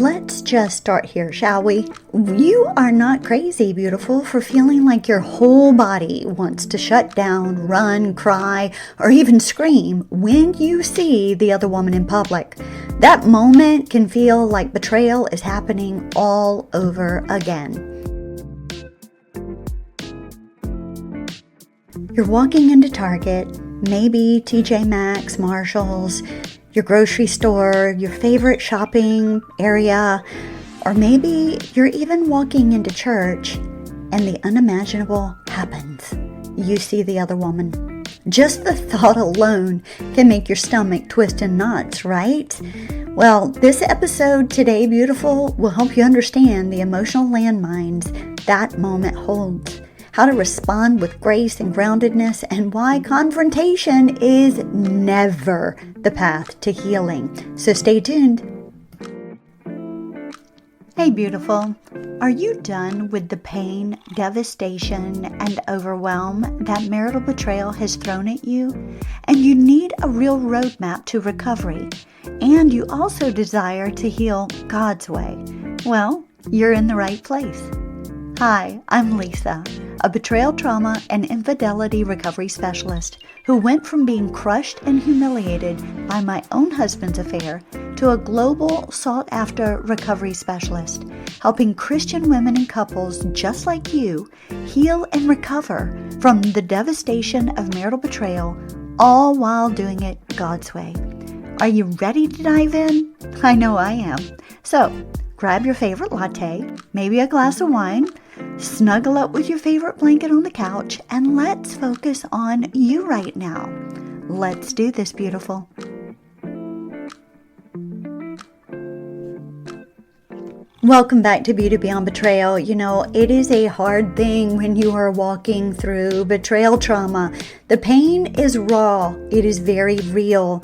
Let's just start here, shall we? You are not crazy, beautiful, for feeling like your whole body wants to shut down, run, cry, or even scream when you see the other woman in public. That moment can feel like betrayal is happening all over again. You're walking into Target, maybe TJ Maxx, Marshalls, your grocery store, your favorite shopping area, or maybe you're even walking into church and the unimaginable happens. You see the other woman. Just the thought alone can make your stomach twist in knots, right? Well, this episode today, beautiful, will help you understand the emotional landmines that moment holds, how to respond with grace and groundedness, and why confrontation is never the path to healing. So stay tuned. Hey, beautiful. Are you done with the pain, devastation, and overwhelm that marital betrayal has thrown at you? And you need a real roadmap to recovery. And you also desire to heal God's way. Well, you're in the right place. Hi, I'm Lisa, a betrayal trauma and infidelity recovery specialist who went from being crushed and humiliated by my own husband's affair to a global sought-after recovery specialist, helping Christian women and couples just like you heal and recover from the devastation of marital betrayal, all while doing it God's way. Are you ready to dive in? I know I am. So, grab your favorite latte, maybe a glass of wine, snuggle up with your favorite blanket on the couch, and let's focus on you right now. Let's do this, beautiful. Welcome back to Beauty Beyond Betrayal. You know, it is a hard thing when you are walking through betrayal trauma. The pain is raw. It is very real.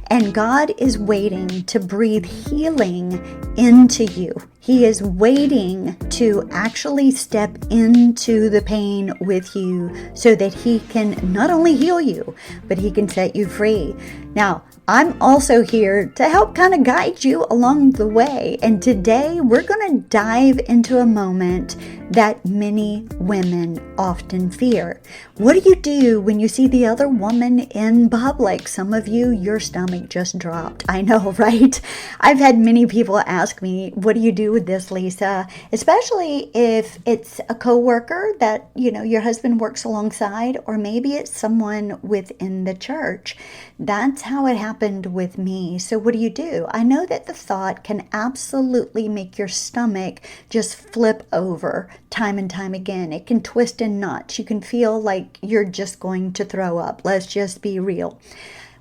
And God is waiting to breathe healing into you. He is waiting to actually step into the pain with you so that He can not only heal you, but He can set you free. Now, I'm also here to help kind of guide you along the way. And today we're going to dive into a moment that many women often fear. What do you do when you see the other woman in public? Some of you, your stomach just dropped. I know, right? I've had many people ask me, what do you do with this, Lisa? Especially if it's a coworker that, you know, your husband works alongside, or maybe it's someone within the church. That's how it happened with me. So what do? I know that the thought can absolutely make your stomach just flip over time and time again. It can twist in knots. You can feel like you're just going to throw up. Let's just be real.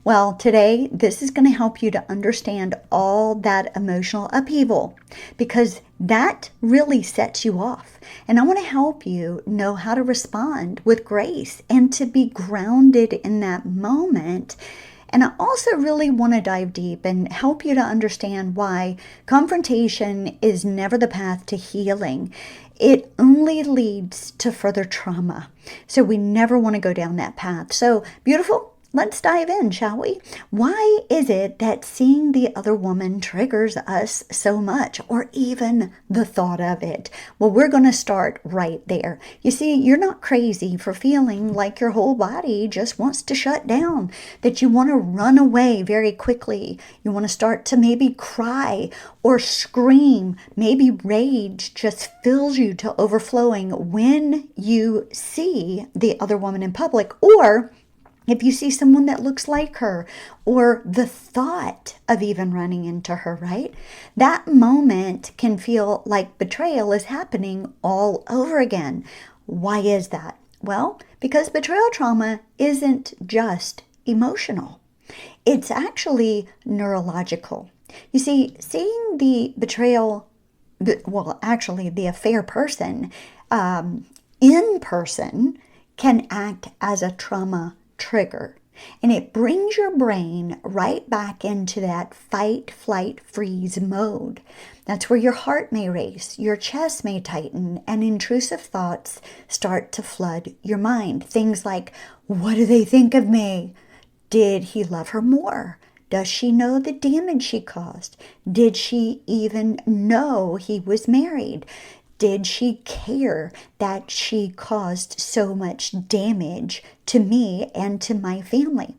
Well, today, this is going to help you to understand all that emotional upheaval, because that really sets you off. And I want to help you know how to respond with grace and to be grounded in that moment. And I also really want to dive deep and help you to understand why confrontation is never the path to healing. It only leads to further trauma. So we never want to go down that path. So, beautiful. Let's dive in, shall we? Why is it that seeing the other woman triggers us so much, or even the thought of it? Well, we're going to start right there. You see, you're not crazy for feeling like your whole body just wants to shut down, that you want to run away very quickly. You want to start to maybe cry or scream. Maybe rage just fills you to overflowing when you see the other woman in public, or if you see someone that looks like her, or the thought of even running into her, right? That moment can feel like betrayal is happening all over again. Why is that? Well, because betrayal trauma isn't just emotional. It's actually neurological. You see, seeing the the affair person in person can act as a trauma trigger, and it brings your brain right back into that fight, flight, freeze mode. That's where your heart may race, your chest may tighten, and intrusive thoughts start to flood your mind. Things like, what do they think of me? Did he love her more? Does she know the damage she caused? Did she even know he was married? Did she care that she caused so much damage to me and to my family?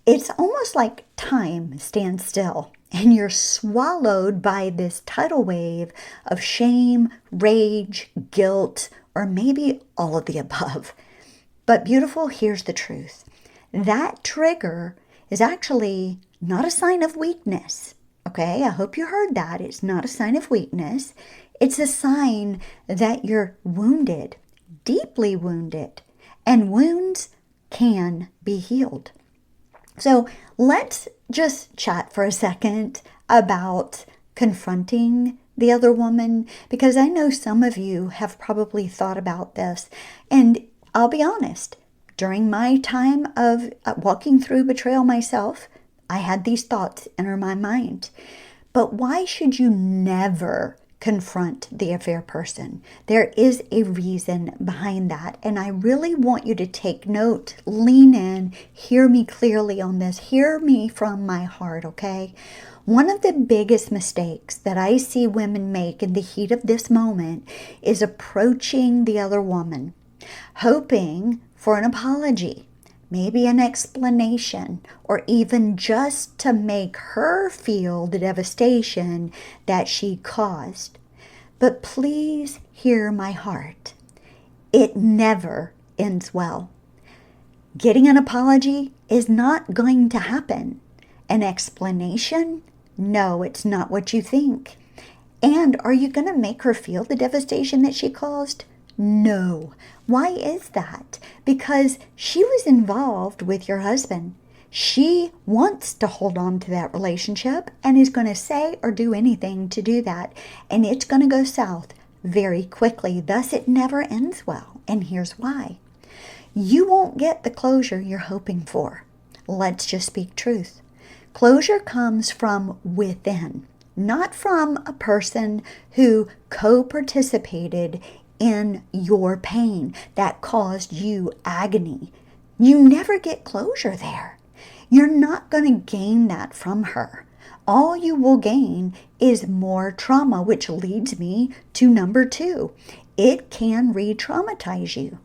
It's almost like time stands still and you're swallowed by this tidal wave of shame, rage, guilt, or maybe all of the above. But beautiful, here's the truth. That trigger is actually not a sign of weakness. Okay, I hope you heard that. It's not a sign of weakness. It's a sign that you're wounded, deeply wounded, and wounds can be healed. So let's just chat for a second about confronting the other woman, because I know some of you have probably thought about this. And I'll be honest, during my time of walking through betrayal myself, I had these thoughts enter my mind. But why should you never confront the affair person? There is a reason behind that. And I really want you to take note, lean in, hear me clearly on this, hear me from my heart, okay? One of the biggest mistakes that I see women make in the heat of this moment is approaching the other woman, hoping for an apology, maybe an explanation, or even just to make her feel the devastation that she caused. But please hear my heart. It never ends well. Getting an apology is not going to happen. An explanation? No, it's not what you think. And are you going to make her feel the devastation that she caused? No. Why is that? Because she was involved with your husband. She wants to hold on to that relationship and is going to say or do anything to do that. And it's going to go south very quickly. Thus, it never ends well. And here's why. You won't get the closure you're hoping for. Let's just speak truth. Closure comes from within, not from a person who co-participated in your pain that caused you agony. You never get closure there. You're not going to gain that from her. All you will gain is more trauma, which leads me to number 2. It can re-traumatize you.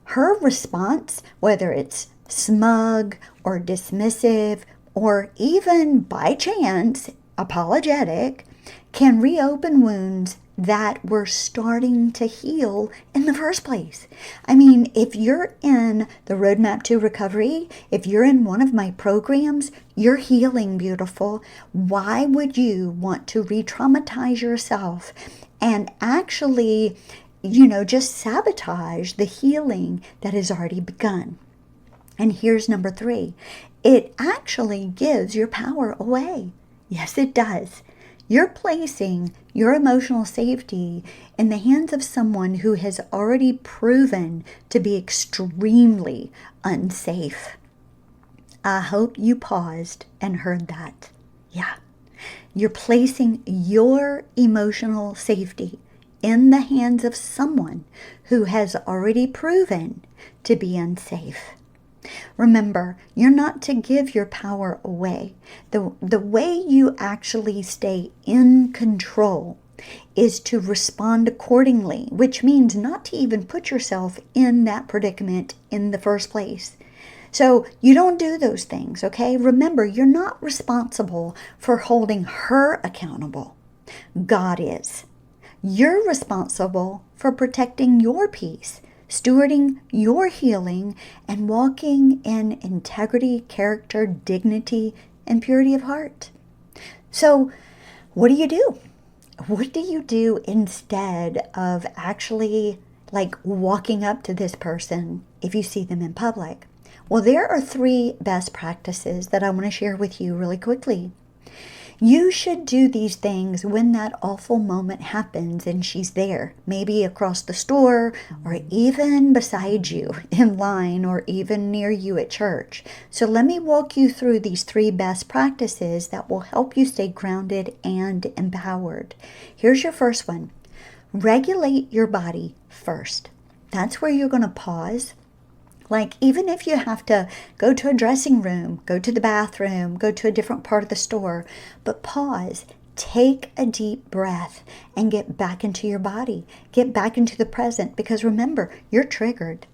Her response, whether it's smug or dismissive or even by chance apologetic, can reopen wounds that were starting to heal in the first place. I mean, if you're in the Roadmap to Recovery, if you're in one of my programs, you're healing, beautiful. Why would you want to re-traumatize yourself and actually, just sabotage the healing that has already begun? And here's number 3. It actually gives your power away. Yes, it does. You're placing your emotional safety in the hands of someone who has already proven to be extremely unsafe. I hope you paused and heard that. Yeah. You're placing your emotional safety in the hands of someone who has already proven to be unsafe. Remember, you're not to give your power away. The way you actually stay in control is to respond accordingly, which means not to even put yourself in that predicament in the first place. So you don't do those things, okay? Remember, you're not responsible for holding her accountable. God is. You're responsible for protecting your peace, stewarding your healing, and walking in integrity, character, dignity, and purity of heart. So what do you do? What do you do instead of actually walking up to this person if you see them in public? Well, there are 3 best practices that I want to share with you really quickly. You should do these things when that awful moment happens and she's there, maybe across the store or even beside you in line or even near you at church. So let me walk you through these 3 best practices that will help you stay grounded and empowered. Here's your first one. Regulate your body first. That's where you're going to pause Like, even if you have to go to a dressing room, go to the bathroom, go to a different part of the store, but pause, take a deep breath, and get back into your body. Get back into the present, because remember, you're triggered.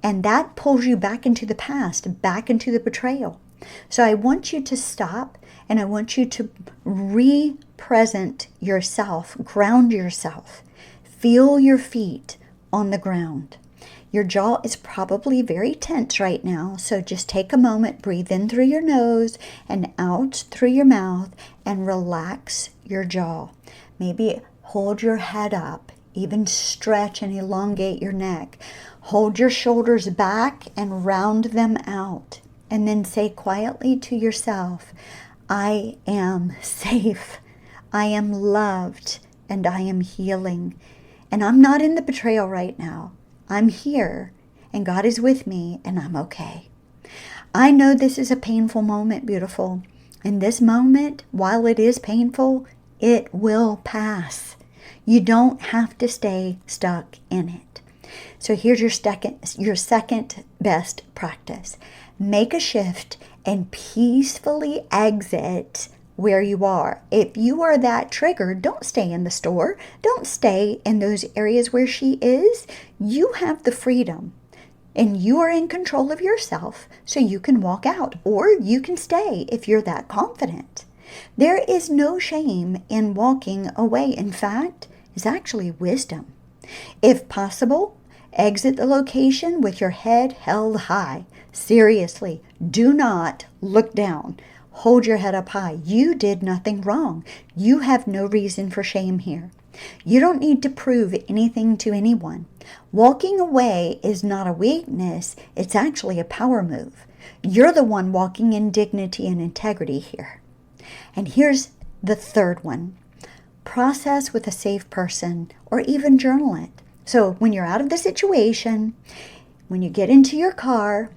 And that pulls you back into the past, back into the betrayal. So I want you to stop, and I want you to re-present yourself, ground yourself. Feel your feet on the ground. Your jaw is probably very tense right now, so just take a moment, breathe in through your nose and out through your mouth, and relax your jaw. Maybe hold your head up, even stretch and elongate your neck. Hold your shoulders back and round them out, and then say quietly to yourself, I am safe, I am loved, and I am healing. And I'm not in the betrayal right now. I'm here, and God is with me, and I'm okay. I know this is a painful moment, beautiful. And this moment, while it is painful, it will pass. You don't have to stay stuck in it. So here's your second best practice. Make a shift and peacefully exit where you are. If you are that triggered, don't stay in the store. Don't stay in those areas where she is. You have the freedom, and you are in control of yourself, so you can walk out, or you can stay if you're that confident. There is no shame in walking away. In fact, it's actually wisdom. If possible, exit the location with your head held high. Seriously, do not look down. Hold your head up high. You did nothing wrong. You have no reason for shame here. You don't need to prove anything to anyone. Walking away is not a weakness. It's actually a power move. You're the one walking in dignity and integrity here. And here's the third one. Process with a safe person, or even journal it. So when you're out of the situation, when you get into your car,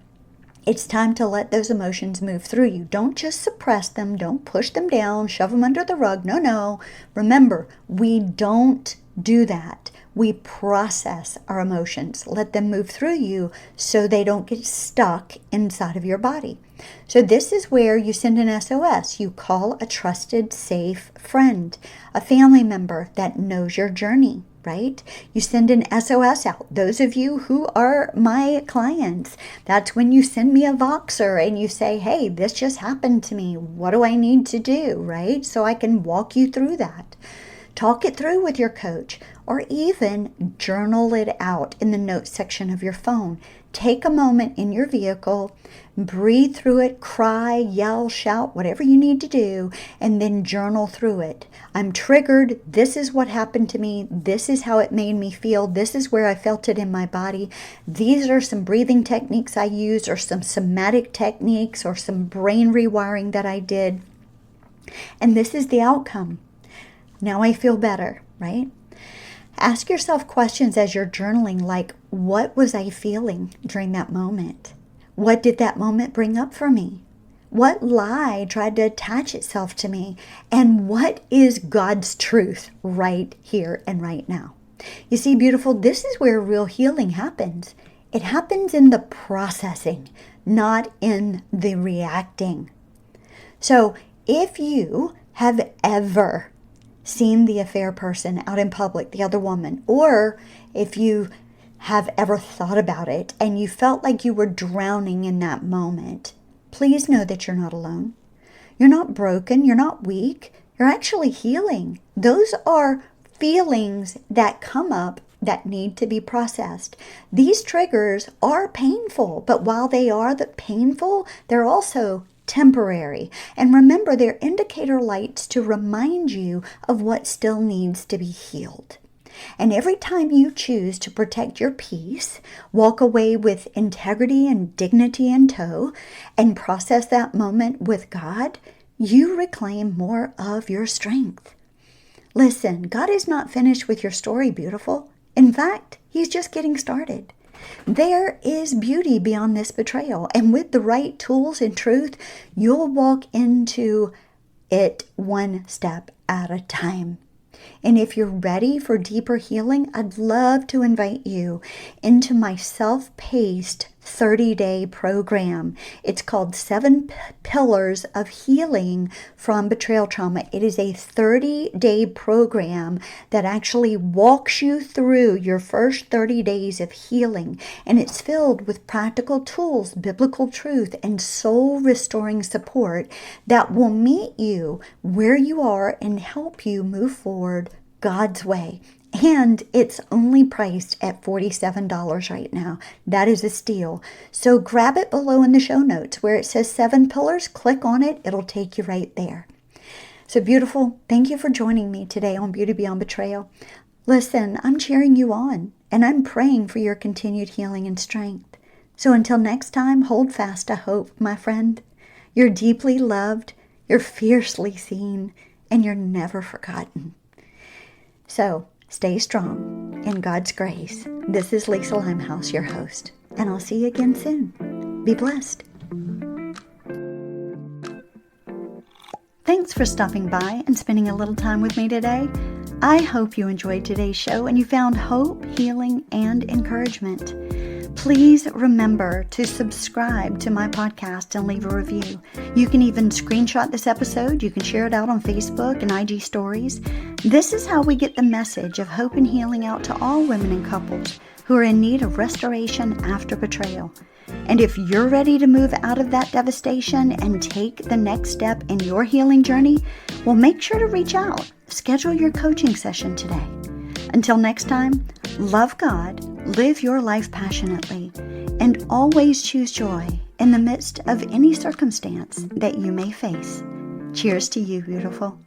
it's time to let those emotions move through you. Don't just suppress them. Don't push them down, shove them under the rug. No. Remember, we don't do that. We process our emotions. Let them move through you so they don't get stuck inside of your body. So this is where you send an SOS. You call a trusted, safe friend, a family member that knows your journey, right? You send an SOS out. Those of you who are my clients, that's when you send me a Voxer and you say, hey, this just happened to me. What do I need to do, right? So I can walk you through that. Talk it through with your coach, or even journal it out in the notes section of your phone. Take a moment in your vehicle, breathe through it, cry, yell, shout, whatever you need to do, and then journal through it. I'm triggered. This is what happened to me. This is how it made me feel. This is where I felt it in my body. These are some breathing techniques I used, or some somatic techniques, or some brain rewiring that I did. And this is the outcome. Now I feel better, right? Ask yourself questions as you're journaling, like, what was I feeling during that moment? What did that moment bring up for me? What lie tried to attach itself to me? And what is God's truth right here and right now? You see, beautiful, this is where real healing happens. It happens in the processing, not in the reacting. So if you have ever seen the affair person out in public, the other woman, or if you have ever thought about it and you felt like you were drowning in that moment, please know that you're not alone. You're not broken. You're not weak. You're actually healing. Those are feelings that come up that need to be processed. These triggers are painful, but while they are painful, they're also temporary. And remember, they're indicator lights to remind you of what still needs to be healed. And every time you choose to protect your peace, walk away with integrity and dignity in tow, and process that moment with God, you reclaim more of your strength. Listen, God is not finished with your story, beautiful. In fact, He's just getting started. There is beauty beyond this betrayal, and with the right tools and truth, you'll walk into it one step at a time. And if you're ready for deeper healing, I'd love to invite you into my self-paced 30-day program. It's called 7 Pillars of Healing from Betrayal Trauma. It is a 30-day program that actually walks you through your first 30 days of healing. And it's filled with practical tools, biblical truth, and soul-restoring support that will meet you where you are and help you move forward God's way. And it's only priced at $47 right now. That is a steal. So grab it below in the show notes where it says 7 Pillars. Click on it. It'll take you right there. So beautiful. Thank you for joining me today on Beauty Beyond Betrayal. Listen, I'm cheering you on and I'm praying for your continued healing and strength. So until next time, hold fast to hope, my friend. You're deeply loved, you're fiercely seen, and you're never forgotten. So, stay strong in God's grace. This is Lisa Limehouse, your host, and I'll see you again soon. Be blessed. Thanks for stopping by and spending a little time with me today. I hope you enjoyed today's show and you found hope, healing, and encouragement. Please remember to subscribe to my podcast and leave a review. You can even screenshot this episode. You can share it out on Facebook and IG stories. This is how we get the message of hope and healing out to all women and couples who are in need of restoration after betrayal. And if you're ready to move out of that devastation and take the next step in your healing journey, well, make sure to reach out. Schedule your coaching session today. Until next time, love God, live your life passionately, and always choose joy in the midst of any circumstance that you may face. Cheers to you, beautiful.